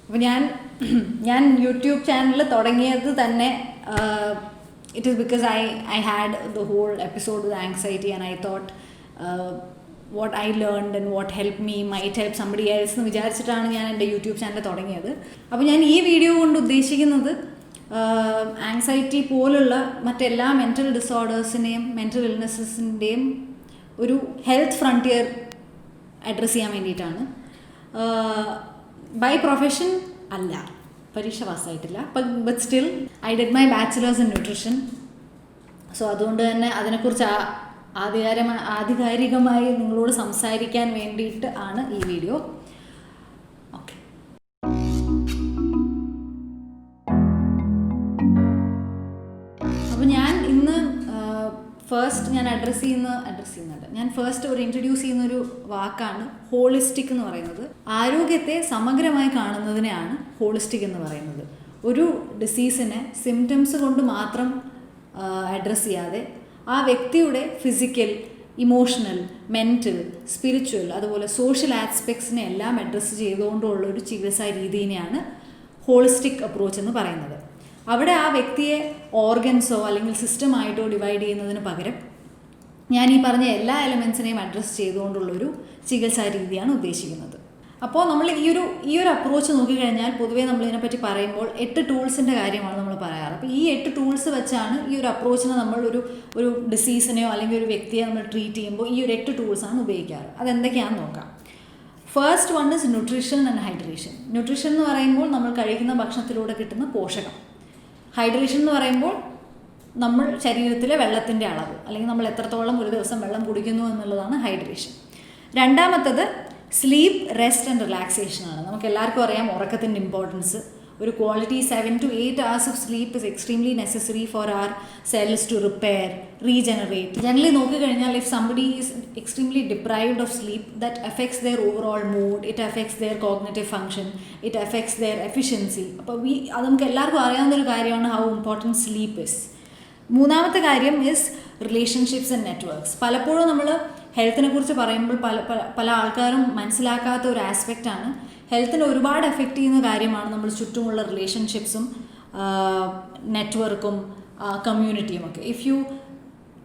അപ്പോൾ ഞാൻ YouTube channel തുടങ്ങിയത് തന്നെ it is because I had the whole episode with anxiety, and I thought what I learned and what helped me might help somebody else എന്ന് വിചാരിച്ചിട്ടാണ് ഞാൻ എൻ്റെ YouTube channel തുടങ്ങിയത്. അപ്പോൾ ഞാൻ ഈ വീഡിയോ കൊണ്ട് ഉദ്ദേശിക്കുന്നത് ആങ്സൈറ്റി പോലുള്ള മറ്റെല്ലാ മെൻ്റൽ ഡിസോർഡേഴ്സിനെയും മെൻ്റൽ ഇൽനെസ്സിൻ്റെയും ഒരു ഹെൽത്ത് ഫ്രണ്ടിയർ അഡ്രസ്സ് ചെയ്യാൻ വേണ്ടിയിട്ടാണ്. ബൈ പ്രൊഫഷൻ അല്ല, പരീക്ഷ പാസ്സായിട്ടില്ല, but still I did my bachelors in nutrition. So അതുകൊണ്ട് തന്നെ അതിനെക്കുറിച്ച് ആധികാരികമായി നിങ്ങളോട് സംസാരിക്കാൻ വേണ്ടിയിട്ട് ആണ് ഈ വീഡിയോ. ഓക്കെ, അപ്പോൾ ഞാൻ ഇന്ന് ഞാൻ ഫസ്റ്റ് ഒരു ഇൻട്രൊഡ്യൂസ് ചെയ്യുന്നൊരു വാക്കാണ് ഹോളിസ്റ്റിക് എന്ന് പറയുന്നത്. ആരോഗ്യത്തെ സമഗ്രമായി കാണുന്നതിനെയാണ് ഹോളിസ്റ്റിക് എന്ന് പറയുന്നത്. ഒരു ഡിസീസിനെ സിംറ്റംസ് കൊണ്ട് മാത്രം അഡ്രസ്സ് ചെയ്യാതെ ആ വ്യക്തിയുടെ ഫിസിക്കൽ, ഇമോഷണൽ, മെൻ്റൽ, സ്പിരിച്വൽ, അതുപോലെ സോഷ്യൽ ആസ്പെക്ട്സിനെ എല്ലാം അഡ്രസ്സ് ചെയ്തുകൊണ്ടുള്ള ഒരു ചികിത്സാ രീതിയെയാണ് ഹോളിസ്റ്റിക് അപ്രോച്ച് എന്ന് പറയുന്നത്. അവിടെ ആ വ്യക്തിയെ ഓർഗൻസോ അല്ലെങ്കിൽ സിസ്റ്റമായിട്ടോ ഡിവൈഡ് ചെയ്യുന്നതിന് പകരം ഞാൻ ഈ പറഞ്ഞ എല്ലാ എലമെൻസിനെയും അഡ്രസ്സ് ചെയ്തുകൊണ്ടുള്ളൊരു ചികിത്സാ രീതിയാണ് ഉദ്ദേശിക്കുന്നത്. അപ്പോൾ നമ്മൾ ഈ ഒരു അപ്രോച്ച് നോക്കിക്കഴിഞ്ഞാൽ പൊതുവേ നമ്മളിതിനെപ്പറ്റി പറയുമ്പോൾ 8 ടൂൾസിൻ്റെ കാര്യമാണ് നമ്മൾ പറയാറ്. അപ്പോൾ ഈ 8 ടൂൾസ് വെച്ചാണ് ഈ ഒരു അപ്രോച്ചിനെ നമ്മൾ ഒരു ഡിസീസിനെയോ അല്ലെങ്കിൽ ഒരു വ്യക്തിയെ നമ്മൾ ട്രീറ്റ് ചെയ്യുമ്പോൾ ഈ ഒരു 8 ടൂൾസാണ് ഉപയോഗിക്കാറ്. അതെന്തൊക്കെയാണെന്ന് നോക്കാം. First one is nutrition and hydration. Nutrition എന്ന് പറയുമ്പോൾ നമ്മൾ കഴിക്കുന്ന ഭക്ഷണത്തിലൂടെ കിട്ടുന്ന പോഷകം. ഹൈഡ്രേഷൻ എന്ന് പറയുമ്പോൾ നമ്മൾ ശരീരത്തിലെ വെള്ളത്തിൻ്റെ അളവ്, അല്ലെങ്കിൽ നമ്മൾ എത്രത്തോളം ഒരു ദിവസം വെള്ളം കുടിക്കുന്നു എന്നുള്ളതാണ് ഹൈഡ്രേഷൻ. രണ്ടാമത്തത് സ്ലീപ്പ്, റെസ്റ്റ് ആൻഡ് റിലാക്സേഷനാണ്. നമുക്ക് എല്ലാവർക്കും അറിയാം ഉറക്കത്തിൻ്റെ ഇമ്പോർട്ടൻസ്. ഒരു quality 7 to 8 hours of sleep is extremely necessary for our cells to repair, regenerate. Generally നോക്കിക്കഴിഞ്ഞാൽ if somebody is extremely deprived of sleep, that affects their overall mood, it affects their cognitive function, it affects their efficiency. അപ്പോൾ അത് നമുക്ക് എല്ലാവർക്കും അറിയാവുന്നൊരു കാര്യമാണ് how important sleep is. മൂന്നാമത്തെ കാര്യം is relationships and networks. പലപ്പോഴും നമ്മൾ ഹെൽത്തിനെ കുറിച്ച് പറയുമ്പോൾ പല ആൾക്കാരും മനസ്സിലാക്കാത്ത ഒരു ആസ്പെക്റ്റാണ് ഹെൽത്തിനെ ഒരുപാട് എഫക്റ്റ് ചെയ്യുന്ന കാര്യമാണ് നമ്മൾ ചുറ്റുമുള്ള റിലേഷൻഷിപ്സും നെറ്റ്വർക്കും കമ്മ്യൂണിറ്റിയും ഒക്കെ.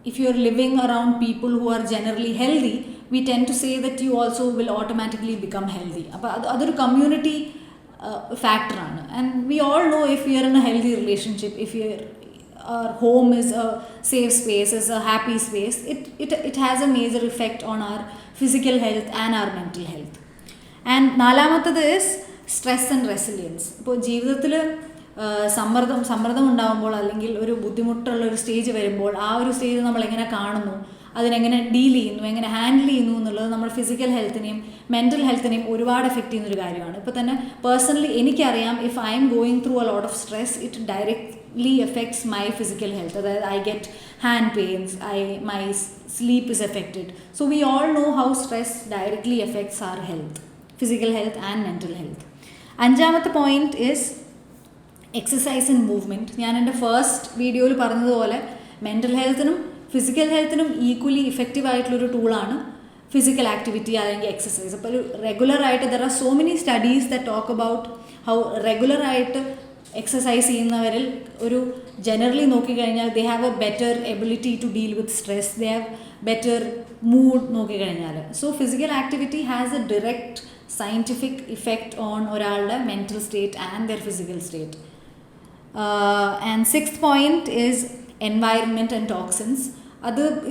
if you are living around people who are generally healthy, we tend to say that you also will automatically become healthy. അപ്പോൾ അതൊരു കമ്മ്യൂണിറ്റി ഫാക്ടറാണ്. And we all know if you are in a healthy relationship, if our home is a safe space, is a happy space, it has a major effect on our physical health and our mental health. And നാലാമത്തത് is stress and resilience. ഇപ്പോൾ ജീവിതത്തിൽ സമ്മർദ്ദം ഉണ്ടാകുമ്പോൾ അല്ലെങ്കിൽ ഒരു ബുദ്ധിമുട്ടുള്ള ഒരു stage വരുമ്പോൾ ആ ഒരു സ്റ്റേജ് നമ്മൾ എങ്ങനെ കാണുന്നു, അതിനെങ്ങനെ ഡീൽ ചെയ്യുന്നു, എങ്ങനെ ഹാൻഡിൽ ചെയ്യുന്നു എന്നുള്ളത് നമ്മുടെ ഫിസിക്കൽ ഹെൽത്തിനെയും മെൻ്റൽ ഹെൽത്തിനെയും ഒരുപാട് എഫക്റ്റ് ചെയ്യുന്നൊരു കാര്യമാണ്. ഇപ്പോൾ തന്നെ പേഴ്സണലി എനിക്കറിയാം, if I am going through a lot of stress, it directly affects my physical health. അതായത് I get hand pains, my sleep is affected. So we all know how stress directly affects our health, physical health and mental health. അഞ്ചാമത്തെ point is exercise and movement. ഞാൻ എൻ്റെ first വീഡിയോയിൽ പറഞ്ഞതുപോലെ mental ഹെൽത്തിനും physical ഹെൽത്തിനും equally effective ആയിട്ടുള്ളൊരു ടൂളാണ് physical activity അല്ലെങ്കിൽ എക്സസൈസ്. അപ്പോൾ ഒരു റെഗുലറായിട്ട് there are so many studies that talk about how റെഗുലറായിട്ട് എക്സസൈസ് ചെയ്യുന്നവരിൽ ഒരു ജനറലി നോക്കിക്കഴിഞ്ഞാൽ they have a better ability to deal with stress, they have better mood നോക്കിക്കഴിഞ്ഞാൽ. So physical activity has a direct scientific effect on ഒരാളുടെ mental state and their physical state. And sixth point is environment and toxins.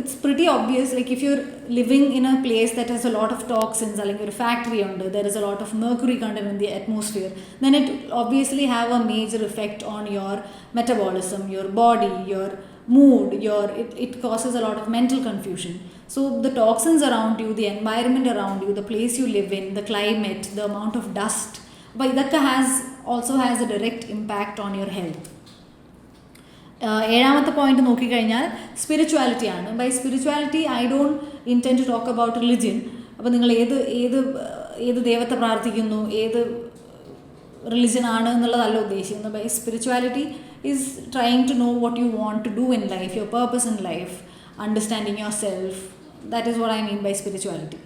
It's pretty obvious, like if you're living in a place that has a lot of toxins, like a factory under, there is a lot of mercury content in the atmosphere, then it obviously have a major effect on your metabolism, your body, your mood, it causes a lot of mental confusion. So the toxins around you, the environment around you, the place you live in, the climate, the amount of dust, but that also has a direct impact on your health. ഏഴാമത്തെ point നോക്കിക്കഴിഞ്ഞാൽ സ്പിരിച്വാലിറ്റിയാണ്. By spirituality I don't intend to talk about religion. അപ്പോൾ നിങ്ങൾ ഏത് ദൈവത്തെ പ്രാർത്ഥിക്കുന്നു, ഏത് religion ആണ് എന്നുള്ളതല്ല ഉദ്ദേശിക്കുന്നത്. By spirituality is trying to know what you want to do in life, your purpose in life, understanding yourself. That is what I mean by spirituality.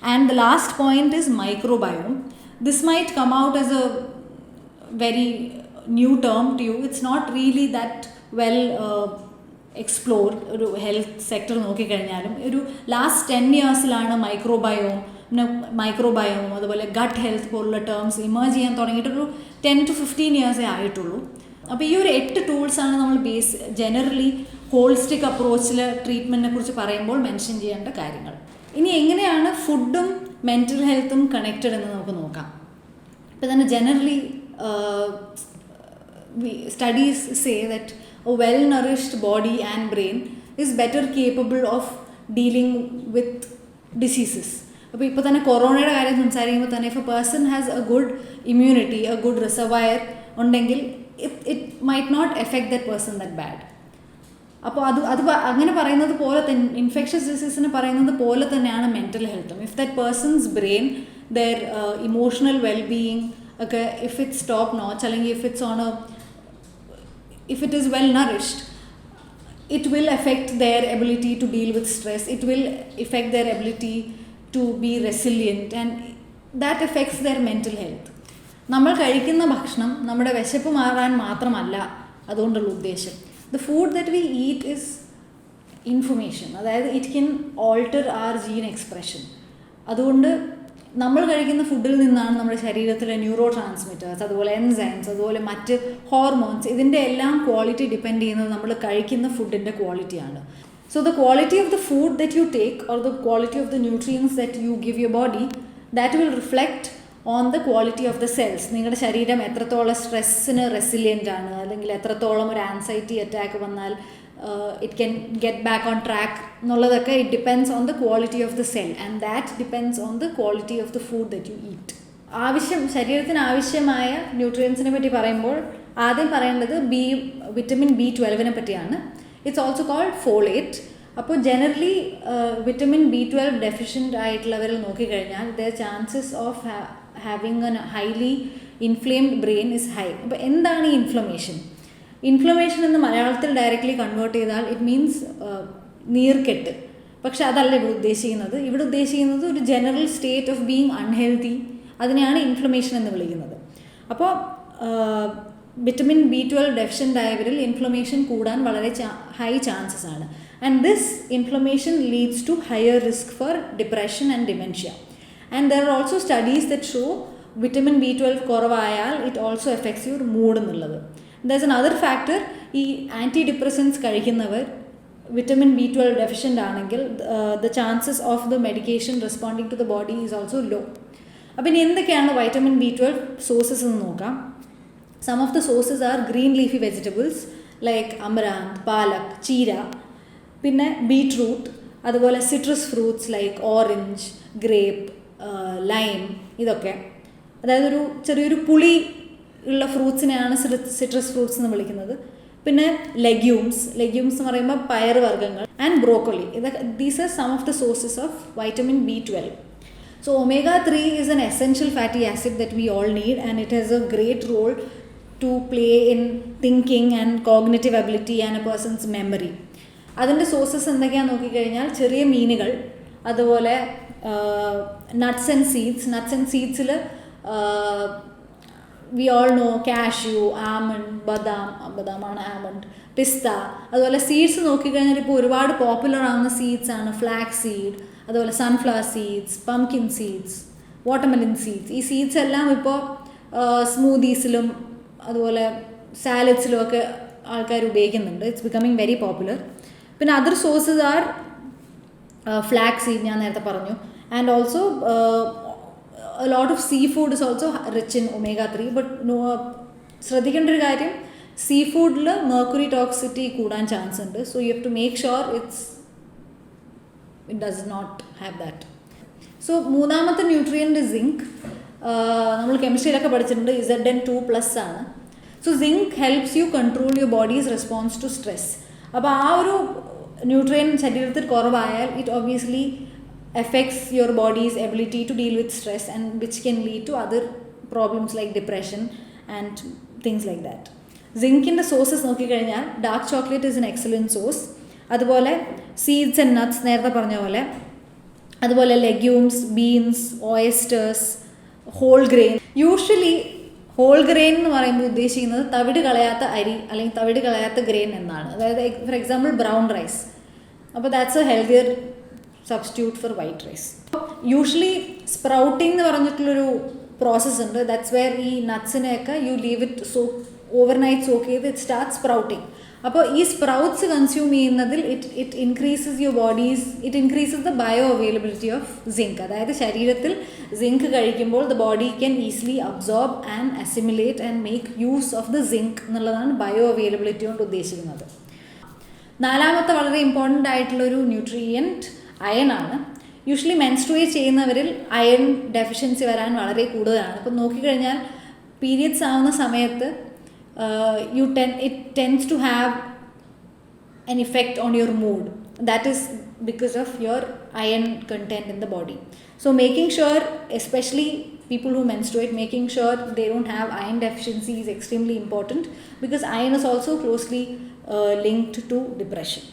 And the last point is microbiome. This might come out as a very new term to you. It's not really that well explored. ഒരു health sector നോക്കിക്കഴിഞ്ഞാലും ഒരു last 10 ഇയേഴ്സിലാണ് microbiome അതുപോലെ gut health പോലുള്ള terms ഇമേർജ് ചെയ്യാൻ തുടങ്ങിയിട്ടൊരു 10 to 15 ഇയേഴ്സേ ആയിട്ടുള്ളൂ. അപ്പോൾ ഈ ഒരു 8 ടൂൾസാണ് നമ്മൾ ജനറലി ഹോളിസ്റ്റിക് അപ്രോച്ചിൽ ട്രീറ്റ്മെൻറ്റിനെ കുറിച്ച് പറയുമ്പോൾ മെൻഷൻ ചെയ്യേണ്ട കാര്യങ്ങൾ. ഇനി എങ്ങനെയാണ് ഫുഡും മെൻ്റൽ ഹെൽത്തും കണക്റ്റഡ് എന്ന് നമുക്ക് നോക്കാം. ഇപ്പോൾ തന്നെ generally studies say that a well-nourished body and brain is better capable of dealing with diseases. അപ്പോൾ ഇപ്പോൾ തന്നെ കൊറോണയുടെ കാര്യം സംസാരിക്കുമ്പോൾ തന്നെ if a person has a good immunity, a good reservoir ഉണ്ടെങ്കിൽ it might not affect that person that bad. അപ്പോൾ അത് അങ്ങനെ പറയുന്നത് പോലെ തന്നെ ഇൻഫെക്ഷസ് ഡിസീസിന് പറയുന്നത് പോലെ തന്നെയാണ് മെൻ്റൽ ഹെൽത്തും. If that person's brain, their emotional wellbeing ഒക്കെ ഇഫ് ഇറ്റ്സ് ടോപ്പ് നോച്ച്, അല്ലെങ്കിൽ if it is well nourished, it will affect their ability to deal with stress, it will affect their ability to be resilient, and that affects their mental health. നമ്മൾ കഴിക്കുന്ന ഭക്ഷണം നമ്മുടെ വിശപ്പ് മാറാൻ മാത്രമല്ല അതുകൊണ്ടുള്ള ഉദ്ദേശം. The food that we eat is information, അതായത് it can alter our gene expression. അതുകൊണ്ട് നമ്മൾ കഴിക്കുന്ന ഫുഡിൽ നിന്നാണ് നമ്മുടെ ശരീരത്തിലെ ന്യൂറോ ട്രാൻസ്മിറ്റേഴ്സ്, അതുപോലെ എൻസൈംസ്, അതുപോലെ മറ്റ് ഹോർമോൺസ്, ഇതിൻ്റെ എല്ലാം ക്വാളിറ്റി ഡിപ്പെൻഡ് ചെയ്യുന്നത് നമ്മൾ കഴിക്കുന്ന ഫുഡിൻ്റെ ക്വാളിറ്റിയാണ്. So the quality of the food that you take or the quality of the nutrients that you give your body, that will reflect on the quality of the cells. നിങ്ങളുടെ ശരീരം എത്രത്തോളം സ്ട്രെസ്സിന് resilient ആണ്, അല്ലെങ്കിൽ എത്രത്തോളം ഒരു ആൻസൈറ്റി അറ്റാക്ക് വന്നാൽ it can get back on track എന്നുള്ളതൊക്കെ it depends on the quality of the cell, and that depends on the quality of the food that you eat. ശരീരത്തിന് ആവശ്യമായ ന്യൂട്രിയൻസിനെ പറ്റി പറയുമ്പോൾ ആദ്യം പറയേണ്ടത് വിറ്റമിൻ B12 പറ്റിയാണ്. It's also called folate. അപ്പോൾ generally vitamin B12 deficient ആയിട്ടുള്ളവരിൽ നോക്കിക്കഴിഞ്ഞാൽ their chances of having a highly inflamed brain is high. അപ്പോൾ എന്താണ് ഈ ഇൻഫ്ലമേഷൻ എന്ന് മലയാളത്തിൽ ഡയറക്റ്റ്ലി കൺവേർട്ട് ചെയ്താൽ ഇറ്റ് മീൻസ് നീർക്കെട്ട്. പക്ഷെ അതല്ല ഇവിടെ ഉദ്ദേശിക്കുന്നത് ഒരു general state of being unhealthy, അതിനെയാണ് ഇൻഫ്ലമേഷൻ എന്ന് വിളിക്കുന്നത്. അപ്പോൾ വിറ്റമിൻ B12 ഡെഫിഷ്യൻ്റ് ആയവരിൽ ഇൻഫ്ലമേഷൻ കൂടാൻ വളരെ ഹൈ ചാൻസസ് ആണ്. And this inflammation leads to higher risk for depression and dementia. And there are also studies that show vitamin B12 കുറവായാൽ it also affects your mood എന്നുള്ളത്. There's another factor, ഈ antidepressants കഴിക്കുന്നവർ vitamin B12 deficient ആണെങ്കിൽ the chances of the medication responding to the body is also low. അപ്പോൾ ഇനി എന്തൊക്കെയാണ് vitamin B12 sources എന്ന് നോക്കാം. Some of the sources are green leafy vegetables like amaranth, palak, ചീര, പിന്നെ ബീട്രൂട്ട്, അതുപോലെ citrus fruits like orange, grape, lime, ഇതൊക്കെ. അതായത് ഒരു ചെറിയൊരു പുളി ഉള്ള ഫ്രൂട്ട്സിനെയാണ് സിട്രസ് ഫ്രൂട്ട്സ് എന്ന് വിളിക്കുന്നത്. പിന്നെ ലെഗ്യൂംസ് എന്ന് പറയുമ്പോൾ പയർ വർഗ്ഗങ്ങൾ, and broccoli. These are some of the sources of vitamin B12. So omega-3 is an essential fatty acid that we all need, and it has a great role to play in thinking and cognitive ability and a person's memory. അതിൻ്റെ sources എന്തൊക്കെയാണെന്ന് നോക്കിക്കഴിഞ്ഞാൽ ചെറിയ മീനുകൾ, അതുപോലെ nuts and സീഡ്സിൽ we all know cashew, almond, ബദാമാണ് almond, pista. അതുപോലെ seeds നോക്കിക്കഴിഞ്ഞാൽ ഇപ്പോൾ ഒരുപാട് പോപ്പുലർ ആവുന്ന സീഡ്സ് ആണ് ഫ്ലാക്സ് സീഡ്, അതുപോലെ sunflower seeds, pumpkin seeds, watermelon seeds. ഈ സീഡ്സ് എല്ലാം ഇപ്പോൾ സ്മൂതീസിലും അതുപോലെ സാലഡ്സിലും ഒക്കെ ആൾക്കാർ ഉപയോഗിക്കുന്നുണ്ട്. It's becoming very popular. പിന്നെ other sources are flax seed, ഞാൻ നേരത്തെ പറഞ്ഞു, and also a lot of seafood is also rich in omega-3, but ശ്രദ്ധിക്കേണ്ട ഒരു കാര്യം, സീഫുഡിൽ മെർക്കുറി ടോക്സിറ്റി കൂടാൻ ചാൻസ് ഉണ്ട്. So you have to make sure it does not have that. So മൂന്നാമത്തെ ന്യൂട്രിയൻ്റ് സിങ്ക്. നമ്മൾ കെമിസ്ട്രിയിലൊക്കെ പഠിച്ചിട്ടുണ്ട്, Zn2+ ആണ്. So zinc helps you control your body's response to stress. അപ്പോൾ ആ ഒരു ന്യൂട്രിയൻ ശരീരത്തിൽ കുറവായാൽ it obviously affects your body's ability to deal with stress, and which can lead to other problems like depression and things like that. Zinc in the sources നോക്കിക്കഴിഞ്ഞാൽ dark chocolate is an excellent source. അതുപോലെ seeds and nuts നേരത്തെ പറഞ്ഞ പോലെ, അതുപോലെ legumes, beans, oysters, whole grain. Usually whole grain എന്ന് പറയുമ്പോൾ ഉദ്ദേശിക്കുന്നത് തവിട് കളയാത്ത അരി അല്ലെങ്കിൽ തവിട് കളയാത്ത ഗ്രെയിൻ എന്നാണ്. അതായത് ഫോർ എക്സാമ്പിൾ ബ്രൗൺ റൈസ്. അപ്പോൾ that's a healthier substitute for white rice. Usually sprouting എന്ന് പറഞ്ഞിട്ടുള്ളൊരു പ്രോസസ്സ് ഉണ്ട്. ദാറ്റ്സ് വെയർ ഈ നട്ട്സിനെയൊക്കെ you leave it overnight soak ചെയ്ത് ഇറ്റ് സ്റ്റാർട്ട് സ്പ്രൗട്ടിങ്. അപ്പോൾ ഈ സ്പ്രൗട്ട്സ് കൺസ്യൂം ചെയ്യുന്നതിൽ it increases the bioavailability of zinc. അതായത് ശരീരത്തിൽ സിങ്ക് കഴിക്കുമ്പോൾ the body can easily absorb and assimilate and make use of the zinc എന്നുള്ളതാണ് bioavailability കൊണ്ട് ഉദ്ദേശിക്കുന്നത്. നാലാമത്തെ വളരെ ഇമ്പോർട്ടൻ്റ് ആയിട്ടുള്ളൊരു ന്യൂട്രിയൻറ്റ് അയൺ ആണ്. യൂഷ്വലി മെൻസ്ട്രുവേറ്റ് ചെയ്യുന്നവരിൽ അയൺ ഡെഫിഷ്യൻസി വരാൻ വളരെ കൂടുതലാണ്. അപ്പം നോക്കിക്കഴിഞ്ഞാൽ പീരിയഡ്സ് ആവുന്ന സമയത്ത് it tends to have an effect on your mood. That is because of your iron content in the body. So making sure, especially people who menstruate, making sure they don't have iron deficiency is extremely important, because iron is also closely linked to depression.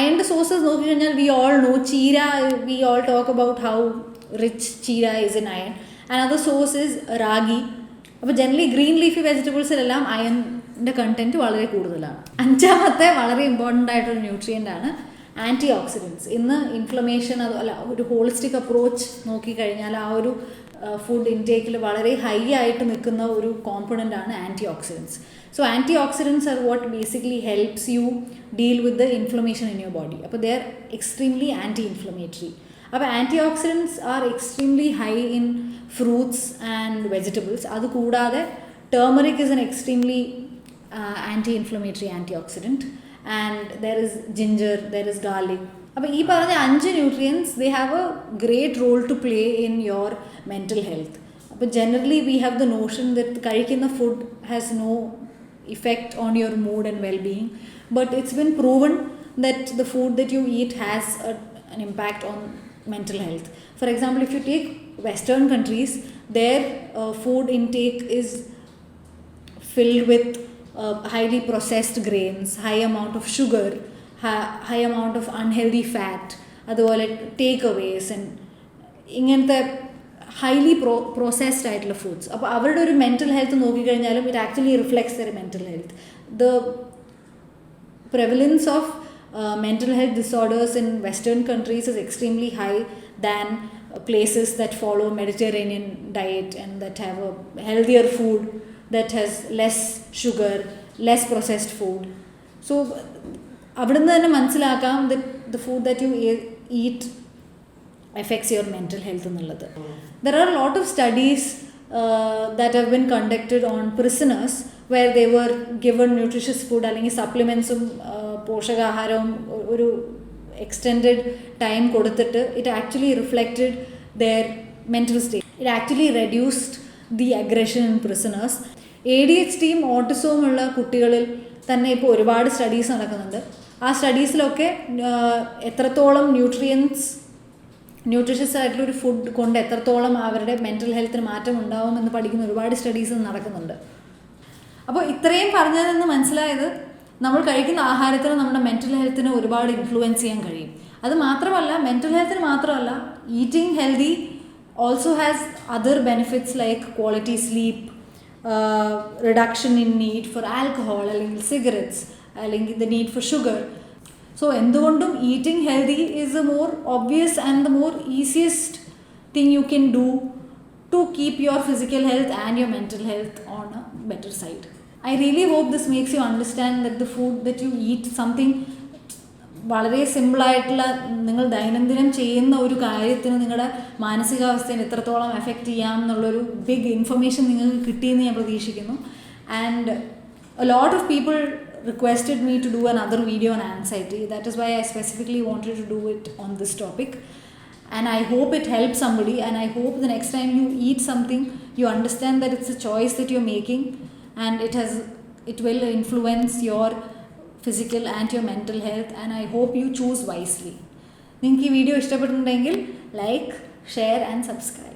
Iron sources, we all know cheera. We all talk about how rich cheera is in iron. Another source is ragi. അപ്പോൾ generally green leafy വെജിറ്റബിൾസിലെല്ലാം അയണിൻ്റെ content വളരെ കൂടുതലാണ്. അഞ്ചാമത്തെ വളരെ important ആയിട്ടൊരു nutrient ആണ് anti oxidants. ഇന്ന് inflammation ഒരു holistic approach നോക്കിക്കഴിഞ്ഞാൽ ആ ഒരു ഫുഡ് ഇൻടേക്കിൽ വളരെ ഹൈ ആയിട്ട് നിൽക്കുന്ന ഒരു കോമ്പണൻ്റ് ആണ് antioxidants. So antioxidants are what basically helps you deal with the inflammation in your body. അപ്പോൾ they are extremely anti inflammatory. അപ്പോൾ antioxidants are extremely high in fruits and vegetables. അതുകൂടാതെ turmeric is an extremely anti inflammatory antioxidant. And there is ginger, there is garlic. അപ്പോൾ ഈ പറഞ്ഞ 5 nutrients they have a great role to play in your mental health. അപ്പോൾ generally we have the notion that കഴിക്കുന്ന food has no effect on your mood and wellbeing, but it's been proven that the food that you eat has an impact on mental health. For example, if you take Western countries, their food intake is filled with highly processed grains, high amount of sugar, high amount of unhealthy fat, അതുപോലെ takeaways and ഇങ്ങനത്തെ highly processed ആയിട്ടുള്ള foods. അപ്പോൾ അവരുടെ ഒരു mental health നോക്കിക്കഴിഞ്ഞാലും it actually reflects their mental health. The prevalence of mental health disorders in Western countries is extremely high than places that follow Mediterranean diet and that have a healthier food that has less sugar, less processed food. So അവിടുന്ന് തന്നെ മനസ്സിലാക്കാം that the food that you eat affects your mental health എന്നുള്ളത്. There are a lot of studies that have been conducted on prisoners where they were given nutritious food അല്ലെങ്കിൽ സപ്ലിമെൻസും പോഷകാഹാരവും ഒരു extended time കൊടുത്തിട്ട് it actually reflected their mental state. It actually reduced the aggression in prisoners. ADHDയും ഓട്ടിസവും ഉള്ള കുട്ടികളിൽ തന്നെ ഇപ്പോൾ ഒരുപാട് സ്റ്റഡീസ് നടക്കുന്നുണ്ട്. ആ സ്റ്റഡീസിലൊക്കെ എത്രത്തോളം ന്യൂട്രീഷ്യസ് ആയിട്ടുള്ളൊരു ഫുഡ് കൊണ്ട് എത്രത്തോളം അവരുടെ മെൻറ്റൽ ഹെൽത്തിന് മാറ്റം ഉണ്ടാവും എന്ന് പഠിക്കുന്ന ഒരുപാട് സ്റ്റഡീസ് നടക്കുന്നുണ്ട്. അപ്പോൾ ഇത്രയും പറഞ്ഞതെന്ന് മനസ്സിലായത് നമ്മൾ കഴിക്കുന്ന ആഹാരത്തിന് നമ്മുടെ മെൻറ്റൽ ഹെൽത്തിന് ഒരുപാട് ഇൻഫ്ലുവൻസ് ചെയ്യാൻ കഴിയും. അത് മാത്രമല്ല, മെൻറ്റൽ ഹെൽത്തിന് മാത്രമല്ല, eating healthy also has other benefits like quality sleep, reduction in need for alcohol അല്ലെങ്കിൽ സിഗരറ്റ്സ് അല്ലെങ്കിൽ the need for sugar. So എന്തുകൊണ്ടും eating healthy is a more obvious and the more easiest thing you can do to keep your physical health and your mental health on a better side. I really hope this makes you understand that the food that you eat, something വളരെ സിമ്പിളായിട്ടുള്ള നിങ്ങൾ ദൈനംദിനം ചെയ്യുന്ന ഒരു കാര്യത്തിന് നിങ്ങളുടെ മാനസികാവസ്ഥയെ എത്രത്തോളം effect ചെയ്യാം എന്നുള്ളൊരു ബിഗ് ഇൻഫർമേഷൻ നിങ്ങൾക്ക് കിട്ടിയെന്ന് ഞാൻ പ്രതീക്ഷിക്കുന്നു. And a lot of people requested me to do another video on anxiety. That is why I specifically wanted to do it on this topic. And I hope it helps somebody, and I hope the next time you eat something, you understand that it's a choice that you're making, and it will influence your physical and your mental health, and I hope you choose wisely. നിങ്ങൾക്ക് ഈ video ഇഷ്ടപ്പെട്ടിട്ടുണ്ടെങ്കിൽ like, share and subscribe.